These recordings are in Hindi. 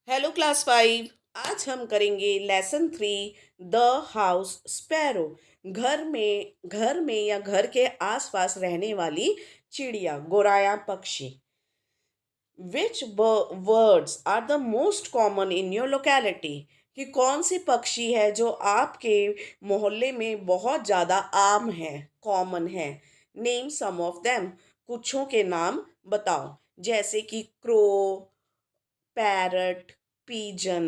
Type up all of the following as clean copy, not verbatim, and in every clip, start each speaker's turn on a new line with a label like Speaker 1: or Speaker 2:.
Speaker 1: Hello class 5। आज हम करेंगे लेसन 3 द हाउस स्पैरो। घर में या घर के आसपास रहने वाली चिड़िया गोराया पक्षी। Which words are the most common in your locality? कि कौन सी पक्षी है जो आपके मोहल्ले में बहुत ज़्यादा आम है, कॉमन है। Name some of them. कुछों के नाम बताओ, जैसे कि crow, parrot, pigeon.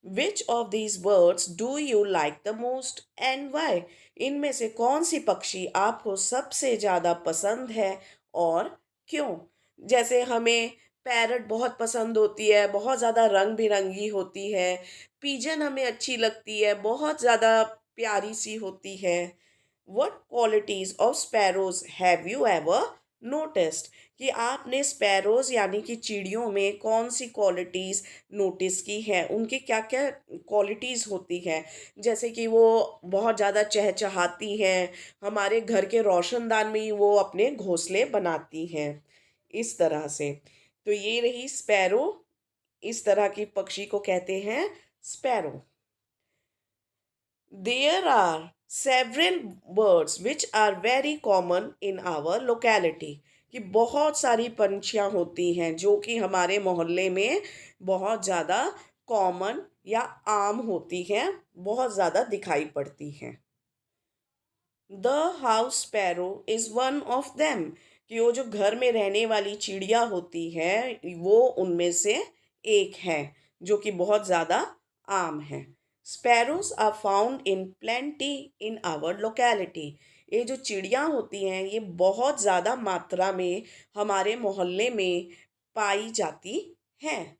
Speaker 1: Which of these birds do you like the most and why? इनमें से कौन सी पक्षी आपको सबसे ज़्यादा पसंद है और क्यों? जैसे हमें पैरट बहुत पसंद होती है, बहुत ज़्यादा रंग बिरंगी होती है। पिजन हमें अच्छी लगती है, बहुत ज़्यादा प्यारी सी होती है। What qualities of sparrows have you ever noticed? कि आपने स्पैरोज यानी कि चिड़ियों में कौन सी क्वालिटीज़ नोटिस की है, उनकी क्या क्या क्वालिटीज़ होती हैं। जैसे कि वो बहुत ज़्यादा चहचहाती हैं, हमारे घर के रोशनदान में ही वो अपने घोंसले बनाती हैं, इस तरह से। तो ये रही स्पैरो। इस तरह की पक्षी को कहते हैं sparrow. There are several birds which are very common in our locality। कि बहुत सारी पंछियाँ होती हैं जो कि हमारे मोहल्ले में बहुत ज़्यादा कॉमन या आम होती हैं, बहुत ज़्यादा दिखाई पड़ती हैं। The house sparrow is one of them. कि वो जो घर में रहने वाली चिड़िया होती है वो उनमें से एक है, जो कि बहुत ज़्यादा आम है। Sparrows are found in plenty in our locality. ये जो चिड़िया होती हैं ये बहुत ज़्यादा मात्रा में हमारे मोहल्ले में पाई जाती हैं।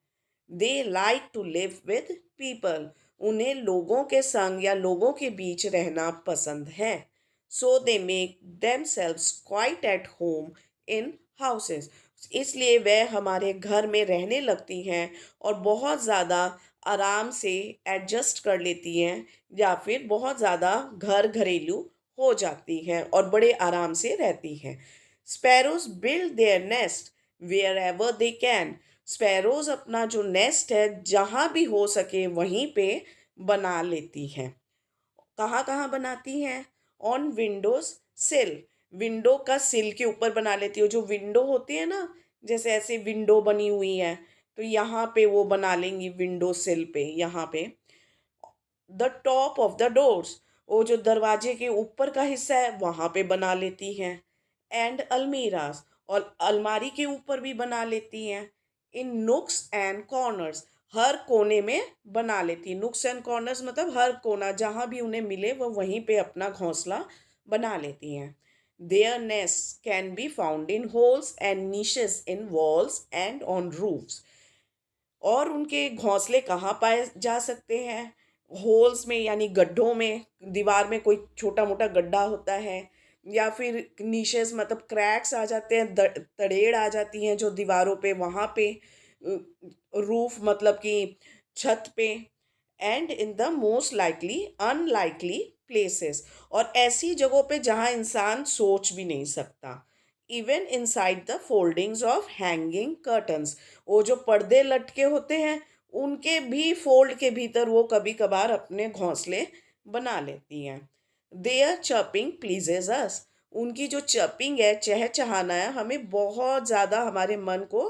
Speaker 1: They like to live with people. उन्हें लोगों के संग या लोगों के बीच रहना पसंद है। So they make themselves quite at home in houses. इसलिए वह हमारे घर में रहने लगती हैं और बहुत ज़्यादा आराम से एडजस्ट कर लेती हैं, या फिर बहुत ज़्यादा घरेलू हो जाती हैं और बड़े आराम से रहती हैं। Sparrows build their nest wherever they can. Sparrows अपना जो नेस्ट है जहाँ भी हो सके वहीं पे बना लेती हैं। कहाँ कहाँ बनाती हैं? ऑन विंडोज सिल। विंडो का सिल के ऊपर बना लेती हो। जो विंडो होती है ना, जैसे ऐसे विंडो बनी हुई है, तो यहाँ पे वो बना लेंगी विंडो सिल पे, यहाँ पे। The top of the doors. वो जो दरवाजे के ऊपर का हिस्सा है वहाँ पे बना लेती हैं। And almirahs. और अलमारी के ऊपर भी बना लेती हैं। इन नुक्स एंड कॉर्नर्स। हर कोने में बना लेती हैं। नुक्स एंड कॉर्नर्स मतलब हर कोना, जहाँ भी उन्हें मिले वो वहीं पे अपना घोंसला बना लेती हैं। There nest can be found in holes and niches in walls and on roofs. और उनके घोंसले कहाँ पाए जा सकते हैं? होल्स में यानी गड्ढों में, दीवार में कोई छोटा मोटा गड्ढा होता है, या फिर नीशेस मतलब क्रैक्स आ जाते हैं, तड़ेड़ आ जाती हैं जो दीवारों पे, वहाँ पे। रूफ मतलब कि छत पे। And in the most likely unlikely places. और ऐसी जगहों पे जहाँ इंसान सोच भी नहीं सकता। Even inside the foldings of hanging curtains. वो जो पर्दे लटके होते हैं उनके भी फोल्ड के भीतर वो कभी कभार अपने घोंसले बना लेती हैं। देयर चर्पिंग प्लीजेज अस। उनकी जो चर्पिंग है, चहचहाना है, हमें बहुत ज़्यादा हमारे मन को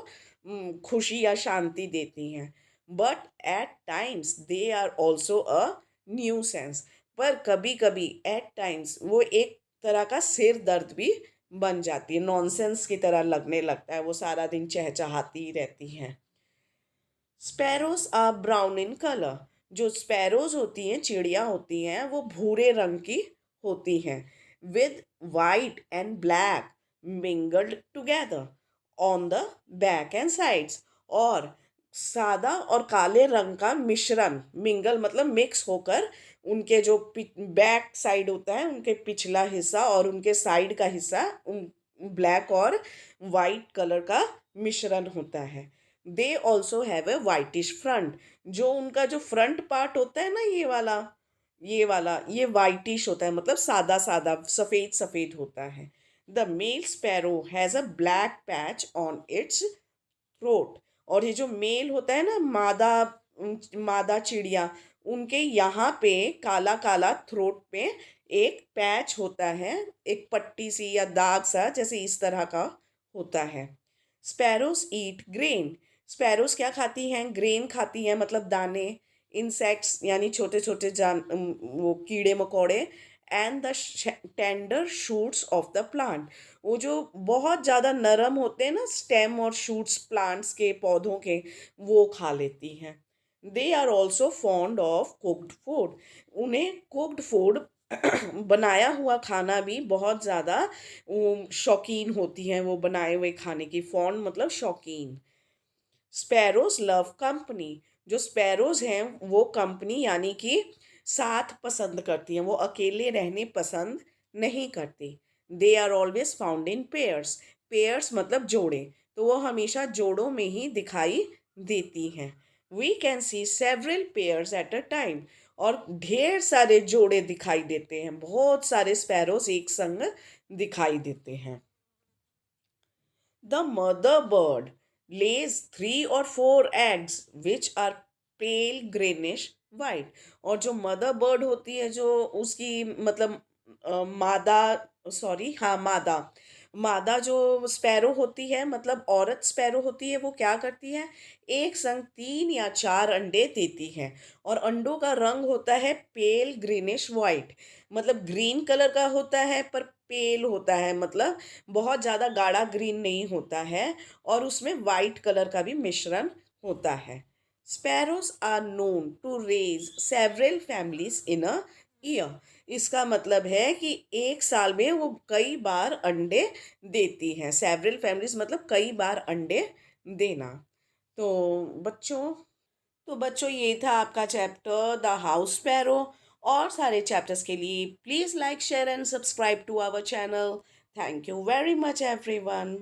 Speaker 1: खुशी या शांति देती हैं। But at times they are also a nuisance. पर कभी कभी एट टाइम्स वो एक तरह का सिर दर्द भी बन जाती है, नॉनसेंस की तरह लगने लगता है, वो सारा दिन चहचहाती ही रहती हैं। Sparrows are brown in colour. जो स्पैरोज होती हैं, चिड़िया होती हैं, वो भूरे रंग की होती हैं, with white and black mingled together on the back and sides. और सादा और काले रंग का मिश्रण, मिंगल मतलब मिक्स होकर, उनके जो बैक साइड होता है, उनके पिछला हिस्सा और उनके साइड का हिस्सा ब्लैक और वाइट कलर का मिश्रण होता है। They also have a whitish front. जो उनका जो फ्रंट पार्ट होता है ना, ये वाइटिश होता है, मतलब सादा सादा सफ़ेद सफ़ेद होता है। The male sparrow has a black patch on its throat. और ये जो मेल होता है ना, मादा चिड़िया, उनके यहाँ पे काला काला थ्रोट पे एक पैच होता है, एक पट्टी सी या दाग सा, जैसे इस तरह का होता है। स्पैरोस ईट ग्रेन। स्पैरोस क्या खाती हैं? ग्रेन खाती हैं, मतलब दाने। इंसेक्ट्स यानी छोटे छोटे वो कीड़े मकोड़े। And the tender shoots of the plant. वो जो बहुत ज़्यादा नरम होते हैं ना स्टेम और शूट्स प्लांट्स के, पौधों के, वो खा लेती हैं। They are also fond of cooked food. उन्हें कुक्ड फूड बनाया हुआ खाना भी बहुत ज़्यादा शौकीन होती हैं, वो बनाए हुए खाने की। फॉन्ड मतलब शौकीन। Sparrows love company. जो स्पैरोज हैं वो कंपनी यानी कि साथ पसंद करती हैं, वो अकेले रहने पसंद नहीं करती। They are always found in pairs. Pairs मतलब जोड़े, तो वो हमेशा जोड़ों में ही दिखाई देती हैं। We can see several pairs at a time. और ढेर सारे जोड़े दिखाई देते हैं, बहुत सारे स्पैरोज एक संग दिखाई देते हैं। The mother bird lays 3 or 4 eggs which are pale greenish white। और जो मदर बर्ड होती है, जो उसकी मतलब मादा, सॉरी हाँ मादा, मादा जो स्पैरो होती है, मतलब औरत स्पैरो होती है, वो क्या करती है? एक संग 3 या 4 अंडे देती है। और अंडों का रंग होता है पेल ग्रीनिश वाइट, मतलब ग्रीन कलर का होता है, पर पेल होता है, मतलब बहुत ज़्यादा गाढ़ा ग्रीन नहीं होता है। और उसमें वाइट कलर का भी मिश्रण होता है। Sparrows are known to raise several families in a year. इसका मतलब है कि एक साल में वो कई बार अंडे देती हैं। सेवरल फैमिलीज मतलब कई बार अंडे देना। तो बच्चों तो बच्चों, ये था आपका चैप्टर द हाउस स्पैरो। और सारे चैप्टर्स के लिए please like share and subscribe to our channel. Thank you very much everyone.